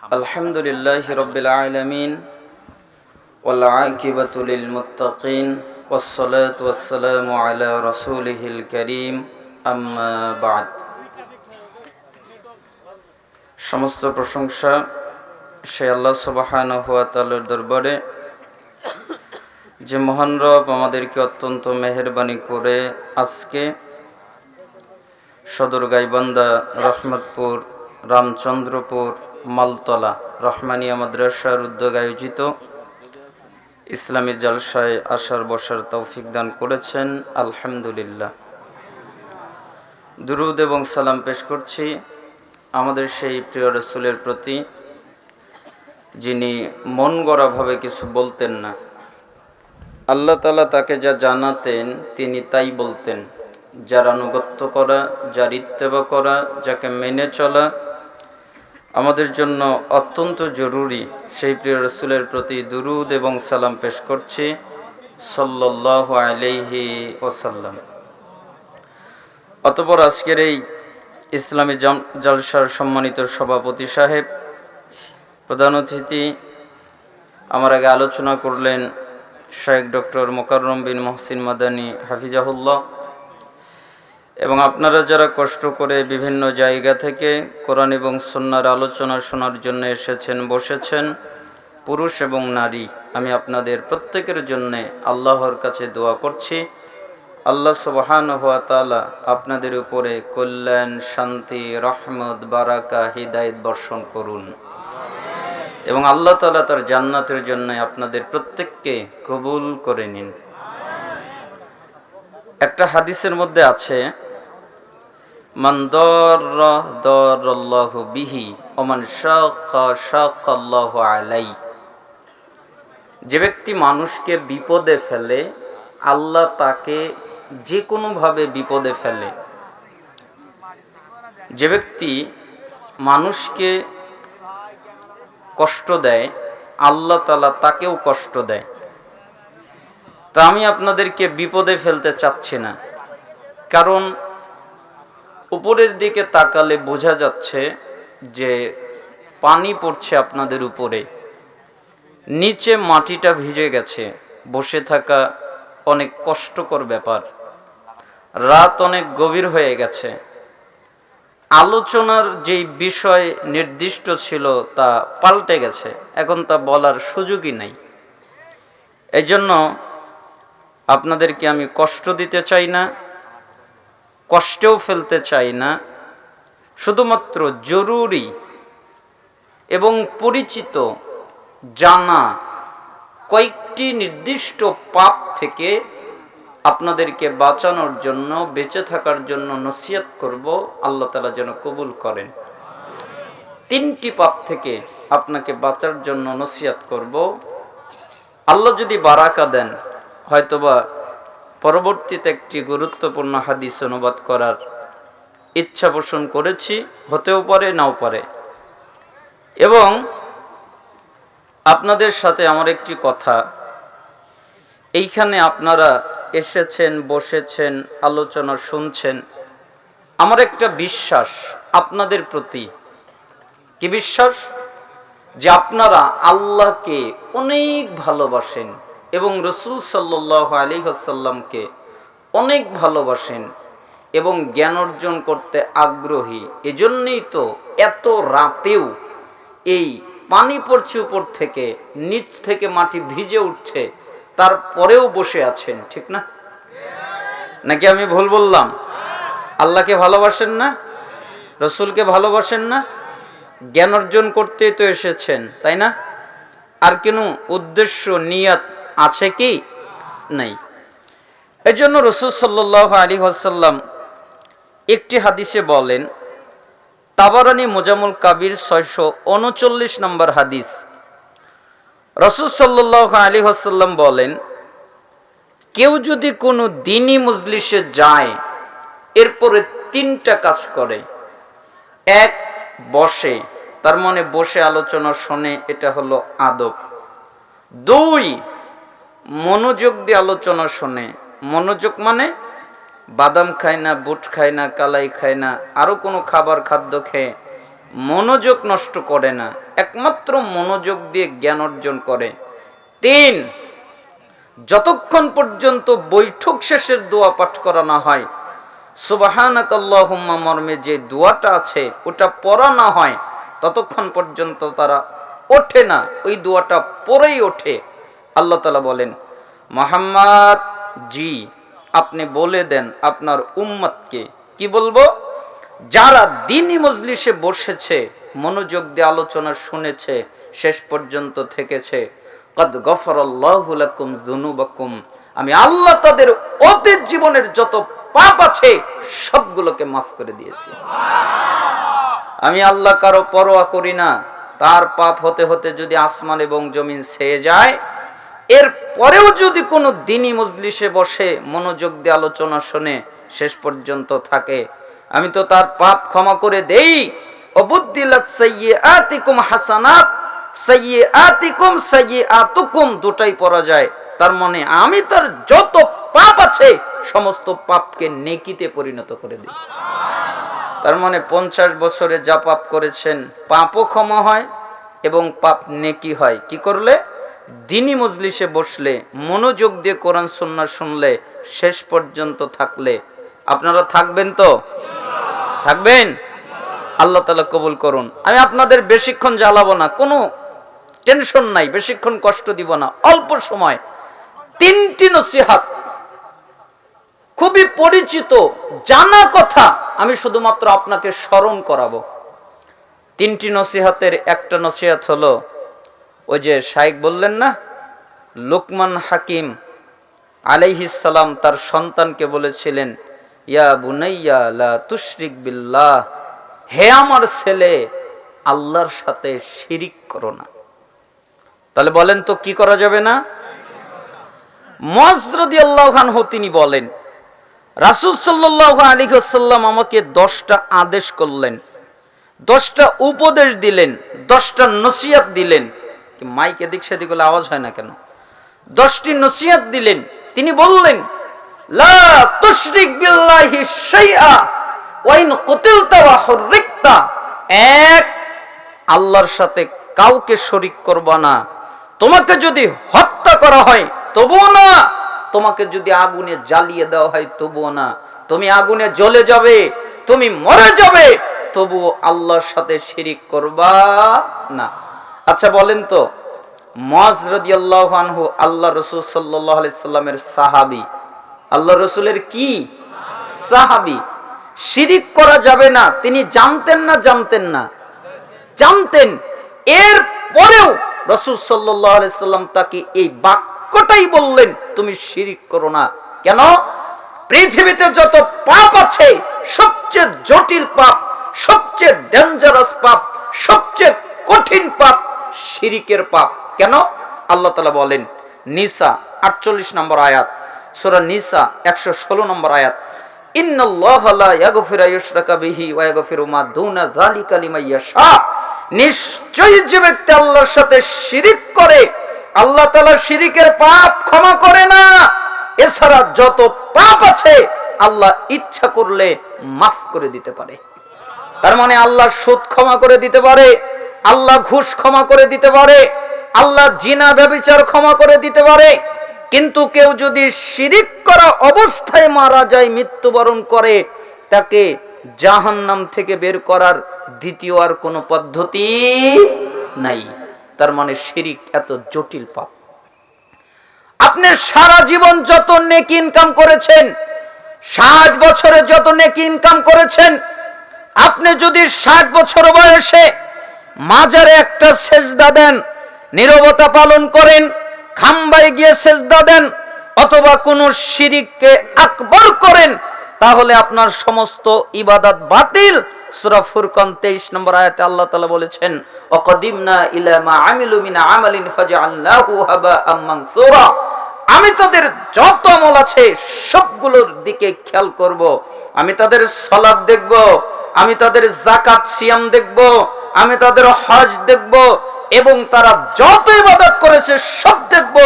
আলহামদুলিল্লাহি রাব্বিল আলামিন ওয়াল আকিবাতু লিল মুত্তাকিন ওয়াসসালাতু ওয়াসসালামু আলা রাসূলিহিল কারীম আম্মা বা'দ। সমস্ত প্রশংসা সে আল্লাহ সুবহানাহু ওয়া তাআলার দরবারে, যে মহান রব আমাদেরকে অত্যন্ত মেহেরবানি করে আজকে সদর গাইবান্ধা, রহমতপুর, রামচন্দ্রপুর, মালতলা রহমানিয়া মাদ্রাসার উদ্যোগে আয়োজিত ইসলামী জলসায় আসার বসার তৌফিক দান করেছেন। আলহামদুলিল্লাহ। দুরুদ এবং সালাম পেশ করছি আমাদের সেই প্রিয় রাসূলের প্রতি, যিনি মন গড়াভাবে কিছু বলতেন না। আল্লাহ তাআলা তাকে যা জানাতেন তিনি তাই বলতেন। যার আনুগত্য করা, যার ইত্তেবা করা, যাকে মেনে চলা আমাদের জন্য অত্যন্ত জরুরি। সেই প্রিয় রাসূলের প্রতি দুরুদ এবং সালাম পেশ করছি সাল্লাল্লাহু আলাইহি ওয়াসাল্লাম। অতঃপর আজকের এই ইসলামী জলসার সম্মানিত সভাপতি সাহেব, প্রধান অতিথি, আমার আগে আলোচনা করলেন শায়েখ ডক্টর মোকাররম বিন মহসিন মাদানী হাফিজাহুল্লাহ, এবং আপনারা যারা কষ্ট করে বিভিন্ন জায়গা থেকে কোরআন এবং সুন্নাহর আলোচনা শোনার জন্য এসেছেন, বসেছেন, পুরুষ এবং নারী, আমি আপনাদের প্রত্যেকের জন্য আল্লাহর কাছে দোয়া করছি, আল্লাহ সুবহানাহু ওয়া তাআলা আপনাদের উপরে কল্যাণ, শান্তি, রহমত, বারাকা, হিদায়াত বর্ষণ করুন, এবং আল্লাহ তাআলা তার জান্নাতের জন্য আপনাদের প্রত্যেককে কবুল করে নিন। একটা হাদিসের মধ্যে আছে, মান দাররা দারাল্লাহু বিহি ওয়া মান শাক্কা শাক্কাল্লাহু আলাইহি। যে ব্যক্তি মানুষকে বিপদে ফেলে, আল্লাহ তাকে যে কোনোভাবে বিপদে ফেলে। যে ব্যক্তি মানুষকে কষ্ট দেয়, আল্লাহ তাআলা তাকেও কষ্ট দেয়। তা আমি আপনাদেরকে বিপদে ফেলতে চাচ্ছি না, কারণ উপরের দিকে তাকালে বোঝা যাচ্ছে যে পানি পড়ছে আপনাদের উপরে, নিচে মাটিটা ভিজে গেছে। বসে থাকা অনেক কষ্টকর ব্যাপার, রাত অনেক গভীর হয়ে গেছে। আলোচনার যেই বিষয় নির্দিষ্ট ছিল তা পাল্টে গেছে, এখন তা বলার সুযোগই নাই। এই জন্য আপনাদেরকে আমি কষ্ট দিতে চাই না, কষ্টেও ফেলতে চাই না। শুধুমাত্র জরুরি এবং পরিচিত জানা কয়েকটি নির্দিষ্ট পাপ থেকে আপনাদেরকে বাঁচানোর জন্য, বেঁচে থাকার জন্য নসিহত করব। আল্লাহ তাআলা যেন কবুল করেন। 3টি পাপ থেকে আপনাকে বাঁচার জন্য নসিহত করব। আল্লাহ যদি বারাকা দেন, হয়তোবা পরবর্তীতে একটি গুরুত্বপূর্ণ হাদিস অনুবাদ করার ইচ্ছা পোষণ করেছি, হতেও পারে নাও পারে। এবং আপনাদের সাথে আমার একটি কথা, এইখানে আপনারা এসেছেন, বসেছেন, আলোচনা শুনছেন, আমার একটা বিশ্বাস আপনাদের প্রতি। কি বিশ্বাস? যে আপনারা আল্লাহকে অনেক ভালোবাসেন এবং রাসূল সাল্লাল্লাহু আলাইহি ওয়াসাল্লামকে অনেক ভালোবাসেন এবং জ্ঞান অর্জন করতে আগ্রহী। এজন্যই তো এত রাতেও এই পানি পড়ছে উপর থেকে, নিচ থেকে মাটি ভিজে উঠছে, তারপরেও বসে আছেন, ঠিক না? নাকি আমি ভুল বললাম? আল্লাহকে ভালোবাসেন না? রাসূলকে ভালোবাসেন না? জ্ঞান অর্জন করতেই তো এসেছেন, তাই না? আর কোনো উদ্দেশ্য, নিয়ত আছে কি? নাই। এজন্য রাসূল সাল্লাল্লাহু আলাইহি ওয়াসাল্লাম একটি হাদিসে বলেন, তাবারানী মুজামুল কাবির 639 নম্বর হাদিস, রাসূল সাল্লাল্লাহু আলাইহি ওয়াসাল্লাম বলেন, কেউ যদি কোনো দ্বীনি মজলিসে যায়, এরপরে 3টা কাজ করে। 1, বসে, তার মানে বসে আলোচনা শোনে, এটা হলো আদব। 2, মনোযোগ দিয়ে আলোচনা শোনে। মনোযোগ মানে বাদাম খায় না, বুট খায় না, কালাই খায় না, আরো কোনো খাবার খাদ্য খেয়ে মনোযোগ নষ্ট করে না, একমাত্র মনোযোগ দিয়ে জ্ঞান অর্জন করে। 3, যতক্ষণ পর্যন্ত বৈঠক শেষের দোয়া পাঠ করা না হয়, সুবহানাকাল্লাহুম্মা মর্মে যে দোয়াটা আছে ওটা পড়া না হয়, ততক্ষণ পর্যন্ত তারা ওঠে না, ওই দোয়াটা পড়েই ওঠে। আল্লাহ তাআলা বলেন, মুহাম্মদ জি আপনি বলে দেন আপনার উম্মতকে, কি বলবো? যারা দ্বীনি মজলিসে বসেছে, মনোযোগ দিয়ে আলোচনা শুনেছে, শেষ পর্যন্ত থেকেছে, কদ গফরাল্লাহু লাকুম যুনুবাকুম, আমি আল্লাহ তাদের অতীত জীবনের যত পাপ আছে সবগুলোকে মাফ করে দিয়েছি। আমি আল্লাহ কারো পরোয়া করি না, তার পাপ হতে হতে যদি আসমান এবং জমিন ছেয়ে যায়, এর পরেও যদি কোনো দ্বীনি মজলিসে বসে মনোযোগ দিয়ে আলোচনা শুনে শেষ পর্যন্ত থাকে, আমি তো তার পাপ ক্ষমা করে দেই। অবুদ্দিলাত সাইয়্যাতিকুম হাসানাত, সাইয়্যাতিকুম সাইয়্যাতুকুম দুটাই পড়া যায়। তার মানে আমি তার যত পাপ আছে সমস্ত পাপকে নেকিতে পরিণত করে দিই। তার মানে 50 বছরে যা পাপ করেছেন পাপও ক্ষমা হয় এবং পাপ নেকি হয়। কি করলে? দ্বীনি মজলিসে বসলে, মনোযোগ দিয়ে কোরআন সুন্নাহ শুনলে, শেষ পর্যন্ত থাকলে। আপনারা থাকবেন তো? থাকবেন? আল্লাহ তাআলা কবুল করুন। আমি আপনাদের বেশিক্ষণ জ্বালাবো না, কোনো টেনশন নাই, বেশিক্ষণ কষ্ট দিব না, অল্প সময় 3টি নসিহত, খুবই পরিচিত জানা কথা, আমি শুধুমাত্র আপনাকে স্মরণ করাবো। 3টি নসিহতের একটা নসিহত হলো, ওই যে শাইখ বললেন না, লুকমান হাকিম আলাইহিস সালাম তার সন্তানকে বলেছিলেন, ইয়া বুনাইয়া লা তুশরিক বিল্লাহ, হে আমার ছেলে আল্লাহর সাথে শিরিক করো না। তাহলে বলেন তো কি করা যাবে না? মুআয রাদিয়াল্লাহু আনহু তিনি বলেন, রাসূল সাল্লাল্লাহু আলাইহি ওয়াসাল্লাম আমাকে 10টা আদেশ করলেন, 10টা উপদেশ দিলেন, 10টা নসিহত দিলেন। কি মাইক এদিক সেদিক হলে আওয়াজ হয় না কেন? 10টি নসিহত দিলেন। তিনি বললেন, লা তুশরিক বিল্লাহি শাইআ ওয়া ইন কুতিলতা ওয়া হুররিকতা, এক, আল্লাহর সাথে কাউকে শরীক করবা না। তোমাকে যদি হত্যা করা হয় তবুও না, তোমাকে যদি আগুনে জ্বালিয়ে দেওয়া হয় তবুও না, তুমি আগুনে জ্বলে যাবে, তুমি মরে যাবে, তবুও আল্লাহর সাথে শিরিক করবা না। আচ্ছা বলেন তো, মুআয রাদিয়াল্লাহু আনহু আল্লাহ রাসূল সাল্লাল্লাহু আলাইহি সাল্লামের সাহাবী, আল্লাহ রাসূলের কি সাহাবী, শিরিক করা যাবে না তিনি জানতেন না? জানতেন না? জানতেন। এর পরেও রাসূল সাল্লাল্লাহু আলাইহি সাল্লাম তাকে এই বাক্যটাই বললেন, তুমি শিরিক করো না। কেন? পৃথিবীতে যত পাপ আছে সবচেয়ে জটিল পাপ, সবচেয়ে ডেঞ্জারাস পাপ, সবচেয়ে কঠিন পাপ শিরিকের পাপ। কেন? আল্লাহ তাআলা বলেন, নিসা 48 নম্বর আয়াত, সূরা নিসা 116 নম্বর আয়াত, ইন্নাল্লাহা লা ইয়াগফিরু ইউশরাকা বিহি ওয়া ইয়াগফিরু মা দুনা যালিকা লিমান ইয়াশা, নিশ্চয়ই যে ব্যক্তি আল্লাহর সাথে শিরিক করে আল্লাহ তাআলা শিরিকের পাপ ক্ষমা করে না। এছাড়া যত পাপ আছে আল্লাহ ইচ্ছা করলে মাফ করে দিতে পারে। তার মানে আল্লাহ সুদ ক্ষমা করে দিতে পারে, আল্লাহ ঘুষ ক্ষমা করে দিতে পারে, আল্লাহ জিনা ব্যভিচার ক্ষমা করে দিতে পারে। কিন্তু কেউ যদি শিরিক করা অবস্থায় মারা যায়, মৃত্যুবরণ করে, তাকে জাহান্নাম থেকে বের করার দ্বিতীয় আর কোনো পদ্ধতি নাই। তার মানে শিরিক এত জটিল পাপ। আপনি সারা জীবন যত নেকি ইনকাম করেছেন, 60 বছরে যত নেকি ইনকাম করেছেন, আপনি যদি 60 বছর বয়সে মাজারে একটা সেজদা দেন, নীরবতা পালন করেন, খাম্বায় গিয়ে সেজদা দেন, অথবা কোন শিরিককে আকবার করেন, তাহলে আপনার সমস্ত ইবাদত বাতিল। সূরা ফুরকান 23 নম্বর আয়াতে আল্লাহ তাআলা বলেছেন, ওয়াকাদিমনা ইলা মা আমিলু মিন আমালিন ফাজআলনাহু হাবাআম মানসুরা, আমি তাদের যত আমল আছে সবগুলোর দিকে খেয়াল করব। আমি তাদের সালাত দেখব, আমি তাদের যাকাত সিয়াম দেখব, আমি তাদের হজ দেখব, এবং তারা যত ইবাদত করেছে সব দেখব।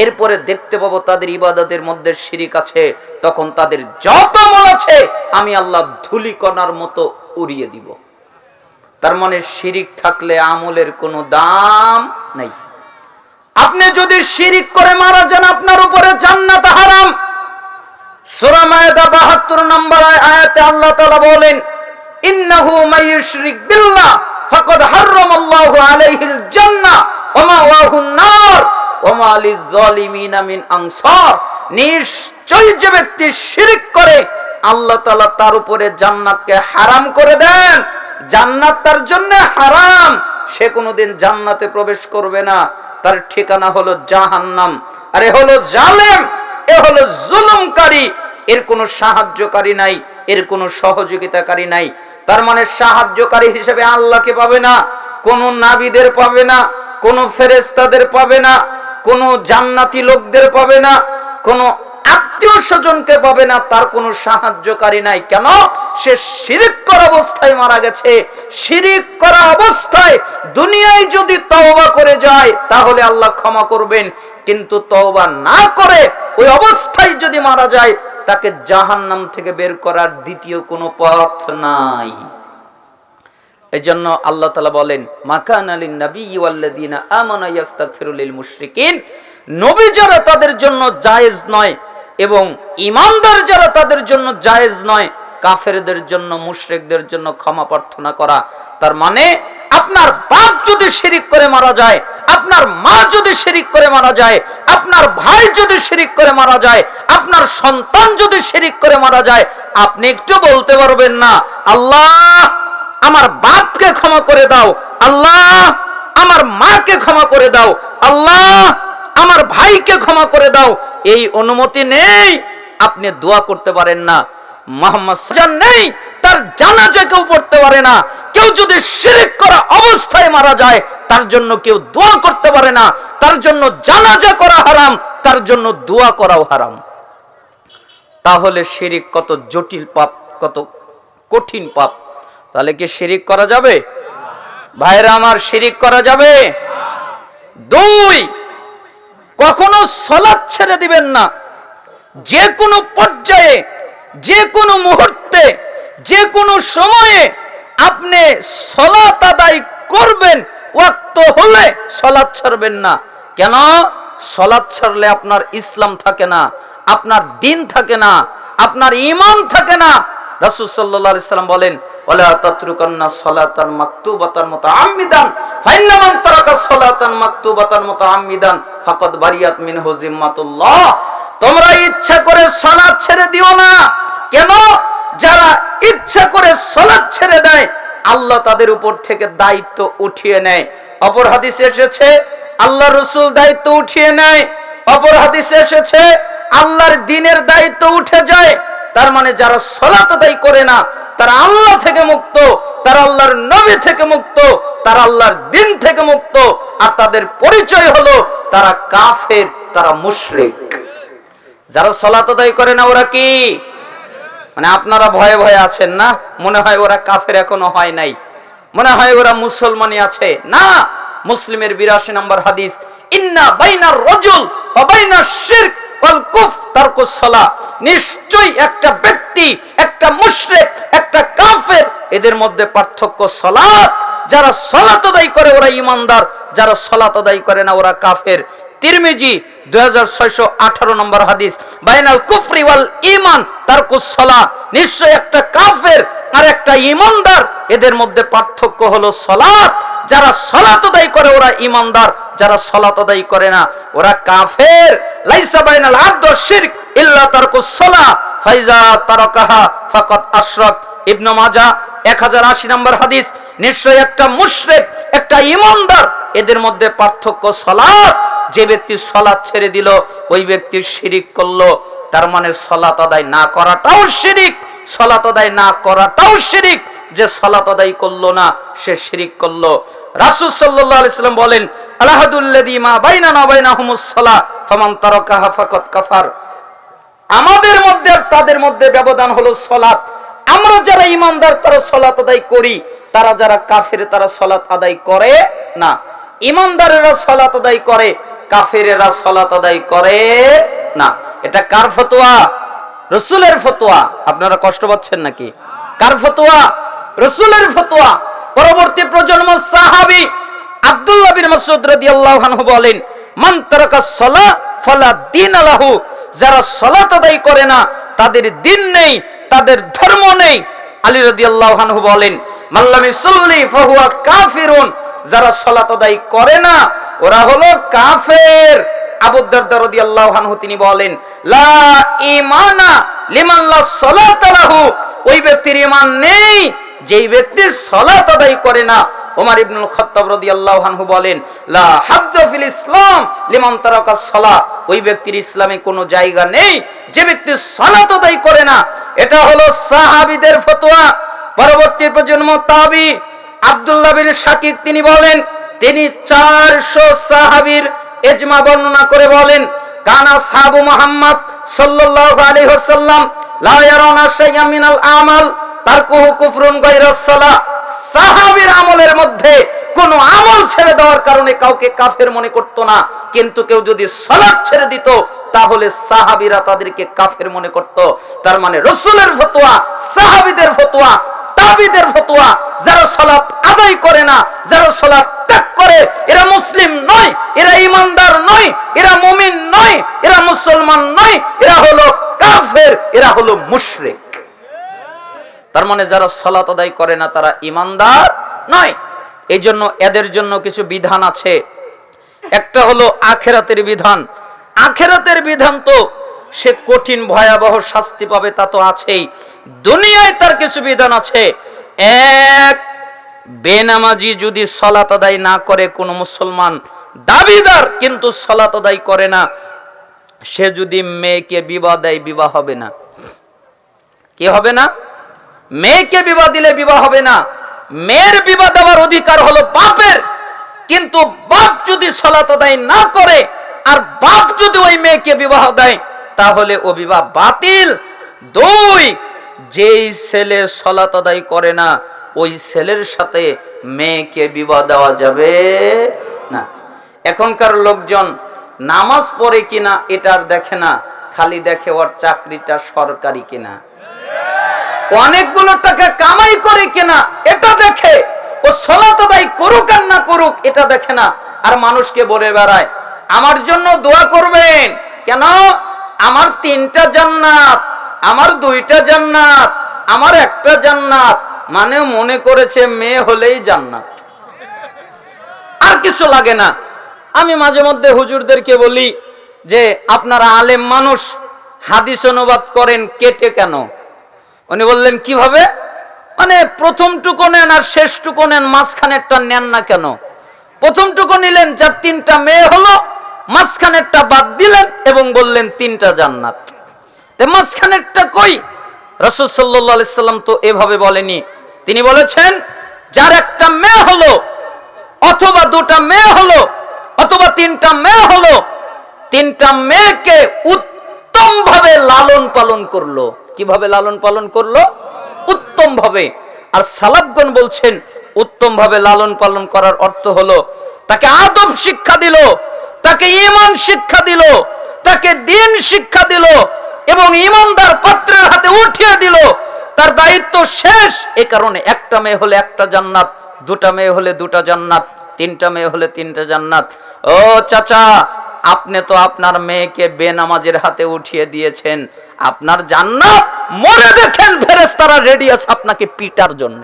এরপরে দেখতে পাবো তাদের ইবাদতের মধ্যে শিরিক আছে, তখন তাদের যত আমল আছে আমি আল্লাহ ধূলিকণার মতো উড়িয়ে দিব। তার মানে শিরিক থাকলে আমলের কোনো দাম নাই। আপনি যদি শিরিক করে মারা যান, আপনার উপরে জান্নাত হারাম। সূরা মায়েদা ৭২ নম্বর আয়াতে আল্লাহ তাআলা বলেন, ইন্নাহু মাইয়ুশরিক বিল্লাহ ফাকাদ হারামাল্লাহু আলাইহিল জান্নাহ ওয়া মাওয়াহুন নার ওয়া মা লিয-যালিমিনা মিন আনসার। নিশ্চয়ই যে ব্যক্তি শিরিক করে, আল্লাহ তাআলা তার উপরে জান্নাতকে হারাম করে দেন। জান্নাত তার জন্য হারাম, সে কোনোদিন জান্নাতে প্রবেশ করবে না, তার ঠিকানা হলো জাহান্নাম। আর এ হলো জালেম, এ হলো জুলুমকারী, এর কোনো সাহায্যকারী নাই, এর কোনো সহযোগিতাকারী নাই। তার মানে সাহায্যকারী হিসেবে আল্লাহকে পাবে না, কোন নাবিদের পাবে না, কোন ফেরেশতাদের পাবে না, কোন জান্নাতি লোকদের পাবে না, কোন আত্মীয় স্বজনকে পাবে না, তার কোনো সাহায্যকারী নাই। কেন? সে শিরিক করা অবস্থায় মারা গেছে। শিরিক করা অবস্থায় দুনিয়ায় যদি তওবা করে যায় তাহলে আল্লাহ ক্ষমা করবেন, কিন্তু তওবা না করে ওই অবস্থায় যদি মারা যায়, তাকে জাহান্নাম থেকে বের করার দ্বিতীয় কোনো পথ নাই। এজন্য আল্লাহ তাআলা বলেন, মাকানা লিন-নাবিয়্যি ওয়াল্লাযীনা আমানু ইস্তাগফিরু লিল মুশরিকিন। নবী যারা তাদের জন্য জায়েজ নয় এবং ঈমানদার যারা তাদের জন্য জায়েজ নয়, কাফেরদের জন্য, মুশরিকদের জন্য ক্ষমা প্রার্থনা করা। তার মানে আপনার বাপ যদি শিরিক করে মারা যায়, আপনার মা যদি শিরিক করে মারা যায়, আপনার ভাই যদি শিরিক করে মারা যায়, আপনার সন্তান যদি শিরিক করে মারা যায়, আপনি একটু বলতে পারবেন না, আল্লাহ আমার বাপকে ক্ষমা করে দাও, আল্লাহ আমার মাকে ক্ষমা করে দাও, আল্লাহ আমার ভাইকে ক্ষমা করে দাও। এই অনুমতি নেই, আপনি দোয়া করতে পারেন না। মুহাম্মদ সাল্লাল্লাহু নেই, তার জানাজা কেউ পড়তে পারে না। কেউ যদি শিরক করা অবস্থায় মারা যায়, তার জন্য কেউ দোয়া করতে পারে না, তার জন্য জানাজা করা হারাম, তার জন্য দোয়া করাও হারাম। তাহলে শিরক কত জটিল পাপ, কত কঠিন পাপ। তাহলে কি শিরক করা যাবে? ভাইরা আমার, শিরক করা যাবে? দুই, কখনো সালাত ছেড়ে দিবেন না। যে কোনো পর্যায়ে, যে কোনো মুহূর্তে, যে কোনো সময়ে আপনি সালাত আদায় করবেন, ওয়াক্ত হলে সালাত ছাড়বেন না। কেন? সালাত ছাড়লে আপনার ইসলাম থাকে না, আপনার দ্বীন থাকে না, আপনার ঈমান থাকে না। রাসূল সাল্লাল্লাহু আলাইহি সাল্লাম বলেন, ওয়ালা তাতরুকান্না সালাতান মাকতুবাতান মুতাআম্মিদান ফাইন্না মান তারাকা সালাতান মাকতুবাতান মুতাআম্মিদান ফাকাদ বারিয়াত মিনহু জিম্মাতুল্লাহ। তোমরা ইচ্ছা করে সালাত ছেড়ে দিও না। কেন? যারা ইচ্ছা করে সালাত ছেড়ে দেয়, আল্লাহ তাদের উপর থেকে দায়িত্ব উঠিয়ে নেয়। অপর হাদিসে এসেছে আল্লাহর রাসূল দায়িত্ব উঠিয়ে নেয়। অপর হাদিসে এসেছে আল্লাহর দ্বীনের দায়িত্ব উঠে যায়। তার মানে যারা সালাত আদায় করে না, তারা আল্লাহ থেকে মুক্ত, তারা আল্লাহর নবী থেকে মুক্ত, তারা আল্লাহর দ্বীন থেকে মুক্ত। আর তাদের পরিচয় হলো তারা কাফের, তারা মুশরিক। যারা সালাত আদায় করে না ওরা কি? মানে আপনারা ভয়ে ভয়ে আছেন না, মনে হয় ওরা কাফের এখনো হয় নাই, মনে হয় ওরা মুসলমানই আছে। না, মুসলিমের ৮২ নম্বর হাদিস, ইন্না বাইনার রাজুল ওয়া বাইনাশ শিরক ওয়াল কুফর তারকুস সালাহ। নিশ্চয়ই একটা ব্যক্তি, একটা মুশরিক, একটা কাফের, এদের মধ্যে পার্থক্য সালাত। যারা সালাত আদায় করে ওরা ঈমানদার, যারা সালাত আদায় করে না ওরা কাফের। তিরমিজি 2618 নম্বর হাদিস, বাইনাল কুফরি ওয়াল ঈমান তারকুস সালাহ। নিশ্চয় একটা কাফের আর একটা ঈমানদার, এদের মধ্যে পার্থক্য হলো সালাত। যারা সালাত আদায় করে ওরা ঈমানদার, যারা সালাত আদায় করে না ওরা কাফের। লাইসা বাইনাল আবদ ওয়াশ শিরক ইল্লা তারকুস সালাহ ফাইজা তারাকাহা ফাকাদ আশরাক। ইবনে মাজাহ 1080 নম্বর হাদিস, নিশ্চয় একটা মুশরিক, একটা ঈমানদার, এদের মধ্যে পার্থক্য সালাত। যে ব্যক্তি সালাত ছেড়ে দিল ওই ব্যক্তি শিরিক করলো। তার মানে সালাত আদায় না করাটাও শিরিক, সালাত আদায় না করাটাও শিরিক। যে সালাত আদায় করলো না সে শিরিক করলো। রাসূল সাল্লাল্লাহু আলাইহি সাল্লাম বলেন, আলাহাদুল্লাযী মা বাইনানা ওয়া বাইনাহুমুস সালাহ ফামান তারাকাহা ফাকাদ কাফার। আমাদের মধ্যে আর তাদের মধ্যে ব্যবধান হলো সালাত। আমরা যারা ঈমানদার তারা সালাত আদায় করি, তারা যারা কাফের তারা সালাত আদায় করে না। ঈমানদারেরা সালাত আদায় করে, কাফেরেরা সালাত আদায় করে না। এটা কার ফতোয়া? রাসূলের ফতোয়া। আপনারা কষ্ট পাচ্ছেন নাকি? কার ফতোয়া? রাসূলের ফতোয়া। পরবর্তী প্রজন্ম সাহাবী আব্দুল্লাহ বিন মাসউদ রাদিয়াল্লাহু আনহু বলেন, মান তারাকাস সালাহ ফালা দীন লাহু, যারা সালাত আদায় করে না তাদের দিন নেই, তাদের ধর্ম নেই। আলী রাদিয়াল্লাহু আনহু বলেন, মাল্লাম ইসাল্লি ফাহুয়া কাফিরুন, যারা সালাত আদায় করে না ওরা হলো কাফের। আবু দারদা রাদিয়াল্লাহু আনহু তিনি বলেন, লা ঈমানা লিমান লা সালাতা লাহু, ওই ব্যক্তির ঈমান নেই যেই ব্যক্তি সালাত আদায় করে না। ওমর ইবনুল খাত্তাব রাদিয়াল্লাহু আনহু বলেন, লা হাজ্জা ফিল ইসলাম লিমান তারাকাস সালাহ, ওই ব্যক্তির ইসলামে কোনো জায়গা নেই যে ব্যক্তি সালাত আদায় করে না। এটা হলো সাহাবীদের ফতোয়া। পরবর্তী প্রজন্ম তাবী আব্দুল্লাহ বিন শাকিক তিনি বলেন, তিনি 400 সাহাবীর ইজমা বর্ণনা করে বলেন, কানা সাহাবু মুহাম্মদ সাল্লাল্লাহু আলাইহি ওয়াসাল্লাম লা ইয়ারাউনা শাইআম মিনাল আমাল তারকুহু কুফরুন গায়রাস সালাহ, সাহাবীর আমলের মধ্যে কোন আমল ছেড়ে দেওয়ার কারণে কাউকে কাফের মনে করত না, কিন্তু কেউ যদি সালাত ছেড়ে দিত তাহলে সাহাবীরা তাদেরকে কাফের মনে করত। তার মানে রাসূলের ফতোয়া, সাহাবীদের ফতোয়া, তাবীদের ফতোয়া, যারা সালাত আদায় করে না, যারা সালাত ত্যাগ করে, এরা মুসলিম নয়, এরা ঈমানদার নয়, এরা মুমিন নয়, এরা মুসলমান নয়, এরা হলো কাফের, এরা হলো মুশরিক। তার মানে যারা সালাত আদায় করে না তারা ঈমানদার নয়। এই জন্য এদের জন্য কিছু বিধান আছে। একটা হলো আখিরাতের বিধান। আখিরাতের বিধান তো সে কঠিন ভয়াবহ শাস্তি পাবে তা তো আছেই, দুনিয়ায় তার কিছু বিধান আছে। এক, বেনামাজি যদি সালাত আদায় না করে, কোন মুসলমান দাবিদার কিন্তু সালাত আদায় করে না, সে যদি মেয়েকে বিবাহ দেয় বিবাহ হবে না। কি হবে না? মেয়েকে বিবাহ দিলে বিবাহ হবে না। মেয়ের বিবাহ দেওয়ার অধিকার হলো বাপের, কিন্তু বাপ যদি সালাত আদায় না করে আর বাপ যদি ওই মেয়েকে বিবাহ দেয় তাহলে ও বিবাহ বাতিল। দুই, যেই ছেলে সালাত আদায় করে না ওই ছেলের সাথে মেয়েকে বিবাহ দেওয়া যাবে না। এখনকার লোকজন নামাজ পড়ে কিনা এটা আর দেখে না, খালি দেখে ওর চাকরিটা সরকারি কিনা, অনেকগুলো টাকা কামাই করে কিনা এটা দেখে, ও সালাত আদায় করুক আর না করুক এটা দেখে না। আর মানুষকে বলে বেড়ায় আমার জন্য দোয়া করবেন। কেন? আমার 3টা জান্নাত, আমার 2টা জান্নাত, আমার 1টা জান্নাত, মানে মনে করেছে মেয়ে হলেই জান্নাত, আর কিছু লাগে না। আমি মাঝে মধ্যে হুজুরদেরকে বলি যে আপনারা আলেম মানুষ, হাদিস অনুবাদ করেন কেটে কেন? উনি বললেন কিভাবে? মানে প্রথমটুকু নেন আর শেষটুকু নেন, মাঝখানেরটা নেন না কেন? প্রথমটুকু নিলেন যার 3টা মেয়ে হলো, মাঝখানেরটা বাদ দিলেন এবং বললেন 3টা জান্নাত। মাঝখানেরটা কই? রাসূল সাল্লাল্লাহু আলাইহি সাল্লাম তো এভাবে বলেনি। তিনি বলেছেন যার 1টা মেয়ে হলো অথবা 2টা মেয়ে হলো অথবা 3টা মেয়ে হলো, 3টা মেয়েকে উত্তম ভাবে লালন পালন করলো। কিভাবে লালন পালন করলো? উত্তম ভাবে। আর সালাফগণ বলছেন উত্তম ভাবে লালন পালন করার অর্থ হলো তাকে আদব শিক্ষা দিল, তাকে ঈমান শিক্ষা দিল, তাকে দ্বীন শিক্ষা দিল এবং ঈমানদার পাত্রের হাতে উঠিয়ে দিল। তার দায়িত্ব শেষ। এই কারণে 1টা মেয়ে হলে 1টা জান্নাত, 2টা মেয়ে হলে 2টা জান্নাত, 3টা মেয়ে হলে 3টা জান্নাত। ও চাচা, আপনি তো আপনার মেয়েকে বেনামাজের হাতে উঠিয়ে দিয়েছেন, আপনার জান্নাত মনে দেখেন ফেরেশতারা রেডি আছে আপনাকে পিটার জন্য।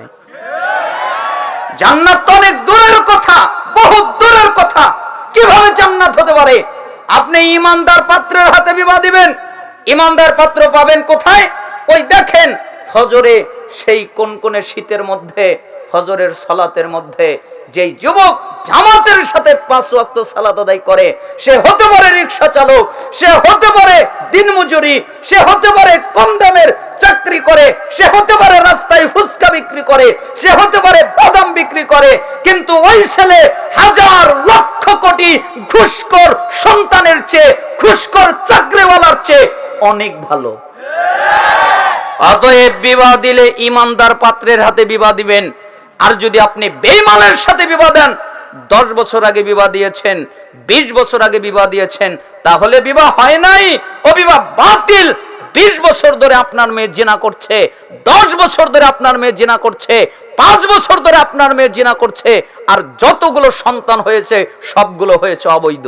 জান্নাত তো অনেক দূরের কথা, বহুত দূরের কথা। কিভাবে জান্নাত হতে পারে? আপনি ঈমানদার পাত্রের হাতে বিবাহ দিবেন, ঈমানদার পাত্র পাবেন কোথায়? ওই দেখেন ফজরে, সেই কোন শীতের মধ্যে ফজরের সালাতের মধ্যে যেই যুবক জামাতের সাথে 5 ওয়াক্ত সালাত আদায় করে, সে হতে পারে রিকশা চালক, সে হতে পারে দিনমজুরি, সে হতে পারে কম দামের চাকরি করে, সে হতে পারে রাস্তায় ফুচকা বিক্রি করে, সে হতে পারে বাদাম বিক্রি করে, কিন্তু ওই ছেলে হাজার লক্ষ কোটি ঘুষখোর সন্তানের চেয়ে, ঘুষখোর চাকরিওয়ালার চেয়ে অনেক ভালো। অতএব বিবাহ দিলে ঈমানদার পাত্রের হাতে বিবাহ দিবেন। আর যদি আপনি বেঈমানের সাথে বিবাহ দেন, 10 বছর আগে বিবাহ দিয়েছেন, 20 বছর আগে বিবাহ দিয়েছেন, তাহলে বিবাহ হয় নাই, ও বিবাহ বাতিল। 20 বছর ধরে আপনার মেয়ে জিনা করছে, 10 বছর ধরে আপনার মেয়ে জিনা করছে, 5 বছর ধরে আপনার মেয়ে জিনা করছে, আর যতগুলো সন্তান হয়েছে সবগুলো হয়েছে অবৈধ।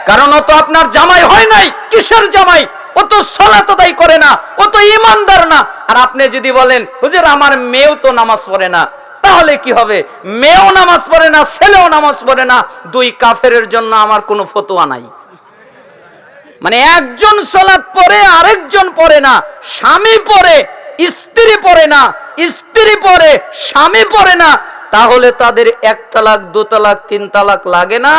কারণ ও তো আপনার জামাই হয় নাই। কিসের জামাই? ও তো সালাত আদায় করে না, ও তো ঈমানদার না। আর আপনি যদি বলেন হুজুর আমার মেয়েও তো নামাজ পড়ে না, তাহলে কি হবে? মেয়েও নামাজ পড়ে না, ছেলেও নামাজ পড়ে না, দুই কাফেরের জন্য আমার কোনো ফতোয়া নাই। মানে একজন সালাত পড়ে আরেকজন পড়ে না, স্বামী পড়ে স্ত্রী পড়ে না, স্ত্রী পড়ে স্বামী পড়ে না, তাহলে তাদের 1 তালাক 2 তালাক 3 তালাক লাগে না,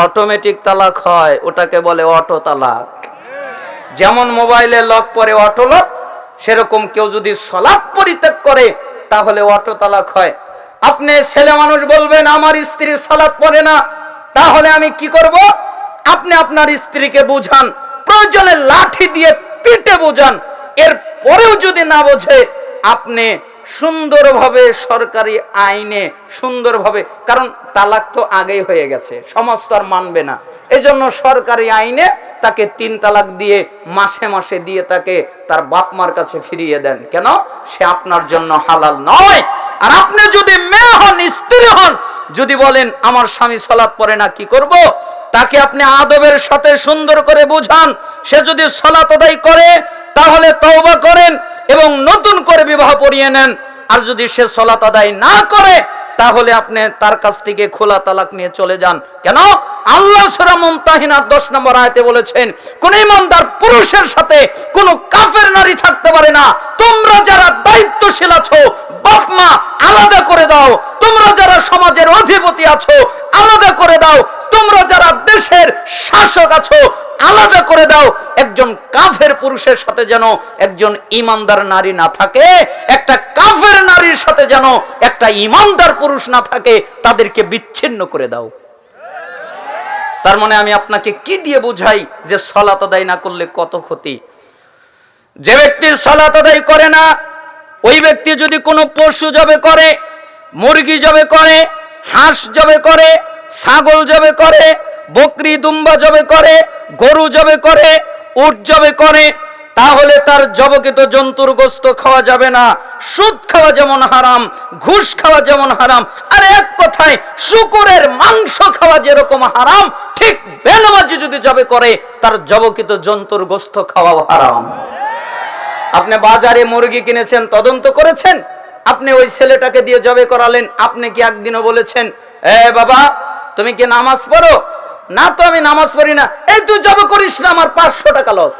অটোমেটিক তালাক হয়। ওটাকে বলে অটো তালাক। যেমন মোবাইলে লক পরে অটো লক, সেরকম কেউ যদি সালাত পরিত্যাগ করে তাহলে অটো তালাক হয়। আপনি ছেলে মানুষ বলবেন আমার স্ত্রী সালাত পড়ে না, তাহলে আমি কি করব? আপনি আপনার স্ত্রীকে বুঝান, প্রয়োজনে লাঠি দিয়ে পিটে বুঝান। এর পরেও যদি না বোঝে, আপনি সুন্দরভাবে সরকারি আইনে সুন্দরভাবে, কারণ তালাক তো আগেই হয়ে গেছে, সমাজ তো আর মানবে না, এজন্য সরকারি আইনে তাকে 3 তালাক দিয়ে মাসে মাসে দিয়ে তাকে তার বাপ মার কাছে ফিরিয়ে দেন। কেন? সে আপনার জন্য হালাল নয়। আর আপনি যদি মেয়ে হন, স্ত্রী হন, যদি বলেন আমার স্বামী সালাত পড়ে না, কি করব? তাকে আপনি আদবের সাথে সুন্দর করে বুঝান। সে যদি সালাত আদায় করে তাহলে তওবা করেন এবং নতুন করে বিবাহ পড়িয়ে নেন। আর যদি সে সালাত আদায় না করে তাহলে আপনি তার কাছ থেকে খোলা তালাক নিয়ে চলে যান। কেন? আল্লাহ সূরা মুমতাহিনার 10 নম্বর আয়াতে বলেছেন কোন ইমানদার পুরুষের সাথে কোন কাফের নারী থাকতে পারে না। তোমরা যারা দায়িত্বশীল আছো, বাপ মা আলাদা করে দাও। তোমরা যারা সমাজের অধিপতি আছো, আলাদা করে দাও। তোমরা যারা দেশের শাসক আছো, আলাদা করে দাও। একজন কাফের পুরুষের সাথে যেন একজন ঈমানদার নারী না থাকে, একটা কাফের নারীর সাথে যেন একটা ঈমানদার পুরুষ না থাকে, তাদেরকে বিচ্ছিন্ন করে দাও। তার মানে আমি আপনাকে কি দিয়ে বুঝাই যে সালাত আদায় না করলে কত ক্ষতি। যে ব্যক্তি সালাত আদায় করে না, ওই ব্যক্তি যদি কোনো পশু জবে করে, মুরগি জবে করে, হাঁস জবে করে, ছাগল জবে করে, বকরি দুম্বা জবে করে, গরু জবে করে, উট জবে করে, তাহলে তার জবকৃত জন্তুর গোশত খাওয়া যাবে না। সুদ খাওয়া যেমন হারাম, ঘুষ খাওয়া যেমন হারাম, আর এক কথায় শূকরের মাংস খাওয়া যেরকম হারাম, ঠিক বেনামাজি যদি জবে করে তার জবকৃত জন্তুর গোশত খাওয়াও হারাম। আপনি বাজারে মুরগি কিনেছেন, তদন্ত করেছেন, আপনি ওই ছেলেটাকে দিয়ে জবে করালেন, আপনি কি একদিনও বলেছেন এ বাবা তুমি কি নামাজ পড়ো? না তো আমি নামাজ পড়ি না। এই তুই জবে করিস না, আমার 500 টাকা লস।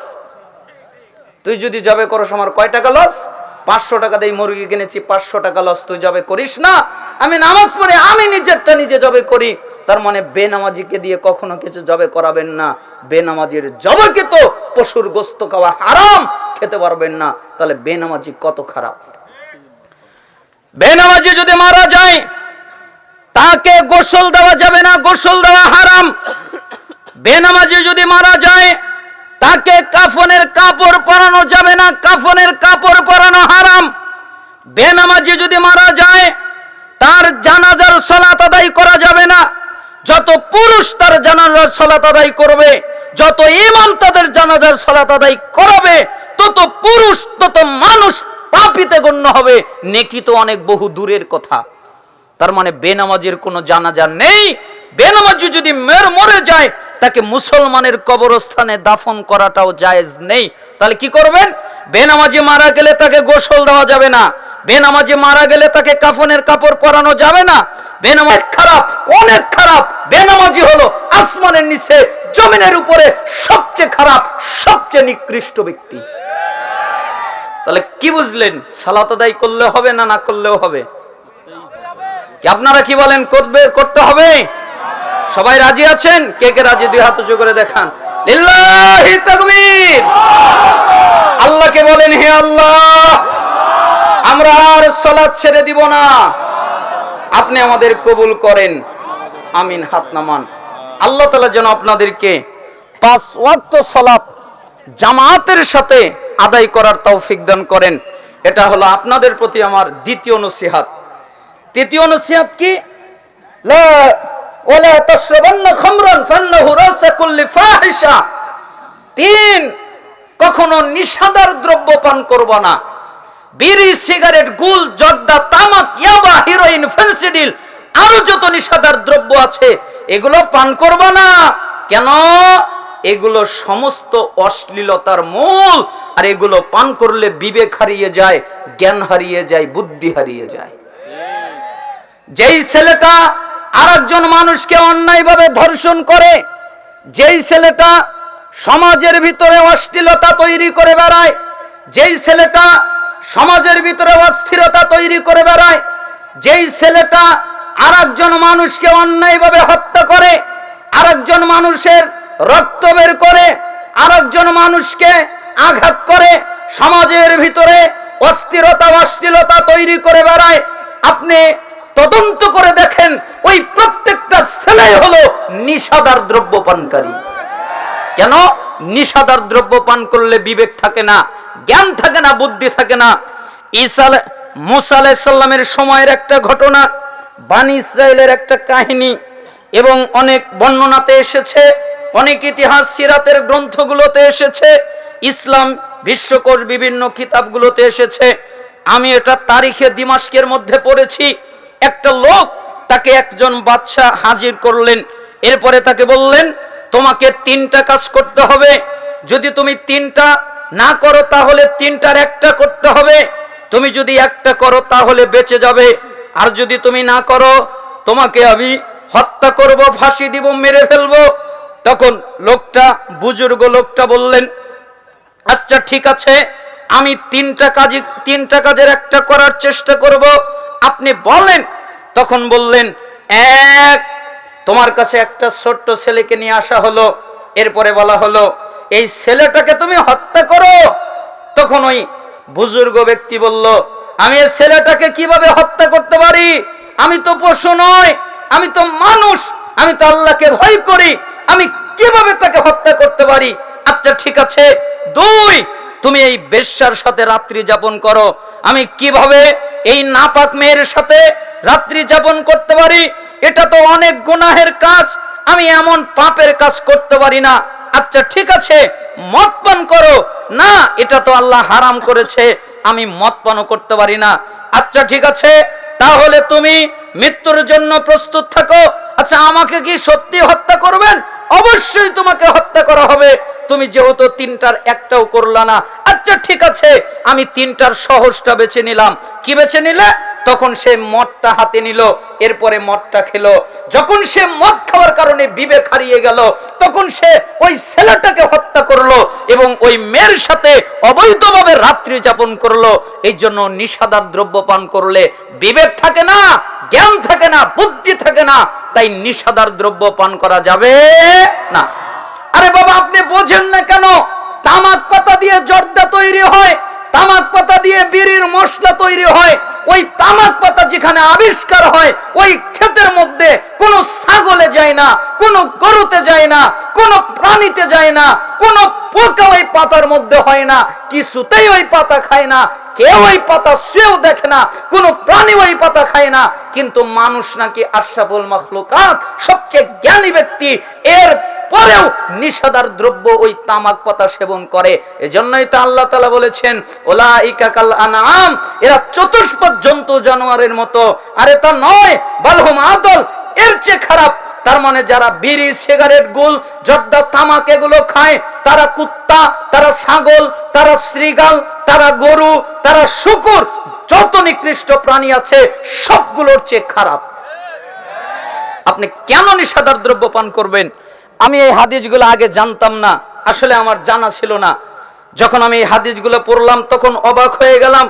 তুই যদি জবে করস আমার কয় টাকা লস? 500 টাকা দিয়ে মুরগি কিনেছি, 500 টাকা লস। তুই জবে করিস না, আমি নামাজ পড়ি, আমি নিজেরটা নিজে জবে করি। তার মানে বেনামাজিকে দিয়ে কখনো কিছু জবে করাবেন না। বেনামাজির জবেকে তো পশুর গোশত খাওয়া হারাম, খেতে পারবেন না। তাহলে বেনামাজি কত খারাপ। বেনামাজি যদি মারা যায় তাকে গোসল দেওয়া যাবে না, গোসল দেওয়া হারাম। বেনামাজি যদি মারা যায় তাকে কাফনের কাপড় পরানো যাবে না, কাফনের কাপড় পরানো হারাম। বেনামাজি যদি মারা যায় তার জানাজার সালাত আদায় করা যাবে না। যত পুরুষ তার জানাজার সালাত আদায় করবে, যত ইমাম তাদের জানাজার সালাত আদায় করাবে, তত পুরুষ তত মানুষ পাপীতে গণ্য হবে। নেকি তো অনেক বহু দূরের কথা। তার মানে বেনামাজির কোনো জানাজা নেই। বেনামাজি যদি মরে যায় তাকে মুসলমানের কবরস্থানে দাফন করাটাও জায়েজ নেই। তাহলে কি করবেন? বেনামাজি মারা গেলে তাকে গোসল দেওয়া যাবে না, বেনামাজি মারা গেলে তাকে কাফনের কাপড় পরানো যাবে না। বেনামাজ খারাপ, অনেক খারাপ। বেনামাজি হলো আসমানের নিচে জমিনের উপরে সবচেয়ে খারাপ, সবচেয়ে নিকৃষ্ট ব্যক্তি। তাহলে কি বুঝলেন? সালাত আদায় করলে হবে না, না করলেও হবে? কি আপনারা কি বলেন? করতে হবে? সবাই রাজি আছেন? কে কে রাজি? 2 হাত উঁচু করে দেখান। লিল্লাহি তাকবীর। আল্লাহকে বলেন হে আল্লাহ, আমরা আর সালাত ছেড়ে দিব না, আপনি আমাদের কবুল করেন, আমিন। হাত নামান। আল্লাহ তাআলা যেন আপনাদেরকে 5 ওয়াক্ত সালাত জামাতের সাথে আদায় করার তৌফিক দান করেন। এটা হলো আপনাদের প্রতি আমার দ্বিতীয় নসিহত। তৃতীয় নসিহত কি? লা ওয়ালা তাশরাবান্না খামরান ফান্নাহু রাসা কুল্লি ফাহিশা। 3, কখনো নিশাদার দ্রব্য পান করব না। বিড়ি, সিগারেট, গুল, জর্দা, তামাক, ইয়াবা, হেরোইন, ফেন্সিডিল, আরো যত নিশাদার দ্রব্য আছে এগুলো পান করবা না। কেন? এগুলো সমস্ত অশ্লীলতার মূল। আর এগুলো পান করলে বিবেক হারিয়ে যায়, জ্ঞান হারিয়ে যায়, বুদ্ধি হারিয়ে যায়। যেই ছেলেটা আরেকজন মানুষকে অন্যায়ভাবে ধর্ষণ করে, যেই ছেলেটা সমাজের ভিতরে অশ্লীলতা তৈরি করে বেড়ায়, যেই ছেলেটা সমাজের ভিতরে অস্থিরতা তৈরি করে বেড়ায়, যেই ছেলেটা আরেকজন মানুষকে অন্যায়ভাবে হত্যা করে, আরেকজন মানুষের রক্ত বের করে, আরেকজন মানুষকে আঘাত করে, সমাজের ভিতরে অস্থিরতা অশ্লীলতা তৈরি করে বেড়ায়, আপনি তদন্ত করে দেখেন ওই প্রত্যেকটা ছেলে হলো নিশাদার দ্রব্য পানকারী। কেন? নিশাদার দ্রব্য পান করলে বিবেক থাকে না, জ্ঞান থাকে না, বুদ্ধি থাকে না। মুসা আলাইহিস সালামের সময়ের একটা ঘটনা, বানি ইসরায়েলের একটা কাহিনী, এবং অনেক বর্ণনাতে এসেছে, অনেক ইতিহাস সিরাতের গ্রন্থগুলোতে এসেছে, ইসলাম বিশ্বকোষ বিভিন্ন কিতাবগুলোতে এসেছে। আমি এটা তারিখে দিমাশকের মধ্যে পড়েছি। একটা লোক, তাকে একজন বাদশা হাজির করলেন, এরপরে তাকে বললেন তোমাকে 3টা কাজ করতে হবে, যদি তুমি 3টা না করো তাহলে 3টার একটা করতে হবে, তুমি যদি একটা করো তাহলে বেঁচে যাবে, আর যদি তুমি না করো তোমাকে আমি হত্যা করব, ফাঁসি দিব, মেরে ফেলবো। তখন লোকটা, বুজুর্গ লোকটা বললেন আচ্ছা ঠিক আছে, আমি 3টা কাজের একটা করার চেষ্টা করব, আপনি বলেন। তখন বললেন, এক, তোমার কাছে একটা ছোট্ট ছেলেকে নিয়ে আসা হলো, এরপরে বলা হলো এই ছেলেটাকে তুমি হত্যা করো। তখন ওই বুজুর্গ ব্যক্তি বলল, আমি এই ছেলেটাকে কিভাবে হত্যা করতে পারি? আমি তো পশু নয়, আমি তো মানুষ, আমি তো আল্লাহকে ভয় করি, আমি কিভাবে তাকে হত্যা করতে পারি? আচ্ছা ঠিক আছে, 2, তুমি এই বেশ্যার সাথে রাত্রি যাপন করো। আমি কিভাবে এই নাপাক মেয়ের সাথে রাত্রি যাপন করতে পারি? এটা তো অনেক গুনাহের কাজ, আমি এমন পাপের কাজ করতে পারি না। আচ্ছা ঠিক আছে, মদ পান করো। না, এটা তো আল্লাহ হারাম করেছে, আমি মদ পানও করতে পারি না। আচ্ছা ঠিক আছে, তাহলে তুমি মৃত্যুর জন্য প্রস্তুত থাকো। আচ্ছা আমাকে কি সত্যি হত্যা করবেন? অবশ্যই তোমাকে হত্যা করা হবে, তুমি যেহেতু 3টার একটাও করলা না। আচ্ছা ঠিক আছে, আমি 3টার সহজটা বেছে নিলাম। কি বেছে নিলে? তখন সে মদটা হাতে নিল, এরপরে মদটা খেলো। যখন সে মদ খাওয়ার কারণে বিবেক হারিয়ে গেল, তখন সে ওই ছেলেটাকে হত্যা করলো এবং ওই মেয়ের সাথে অবৈধভাবে রাত্রি যাপন করলো। এই জন্য নিশাদার দ্রব্য পান করলে বিবেক থাকে না, জ্ঞান থাকে না, বুদ্ধি থাকে না, তাই নিশাদার দ্রব্য পান করা যাবে না। আরে বাবা, আপনি বোঝেন না কেন? তামাক পাতা দিয়ে জর্দা তৈরি হয়, তামাক পাতা দিয়ে বিড়ির মশলা তৈরি হয়। ওই তামাক পাতা যেখানে আবিষ্কার হয়, ওই ক্ষেতের মধ্যে কোনো ছাগলে যায় না, কোনো গরুতে যায় না, কোনো প্রাণীতে যায় না, কোনো পোকা ওই পাতার মধ্যে হয় না, কিছুতেই ওই পাতা খায় না, কেউ ওই পাতা সেও দেখে না, কোনো প্রাণী ওই পাতা খায় না। কিন্তু মানুষ নাকি আশরাফুল মাখলুকাত, সবচেয়ে জ্ঞানী ব্যক্তি, এর পরেও নিশাদার দ্রব্য ওই তামাক পাতা সেবন করে। এজন্যই তো আল্লাহ তাআলা বলেছেন উলাইকা কাল আনআম, এরা চতুষ্পদ জন্তু জানোয়ারের মতো। আরে তা নয়, বালহুম আদল, এর চেয়ে খারাপ। তার মানে যারা বিড়ি, সিগারেট, গুল, জর্দা, তামাক এগুলো খায়, তারা কুত্তা, তারা ছাগল, তারা শ্রীগাল, তারা গরু, তারা শূকর, যত নিকৃষ্ট প্রাণী আছে সবগুলোর চেয়ে খারাপ। আপনি কেন নিশাদার দ্রব্য পান করবেন? আমি এই হাদিসগুলো আগে জানতাম না, আসলে আমার জানা ছিল না। যখন আমি এই হাদিসগুলো পড়লাম তখন অবাক হয়ে গেলাম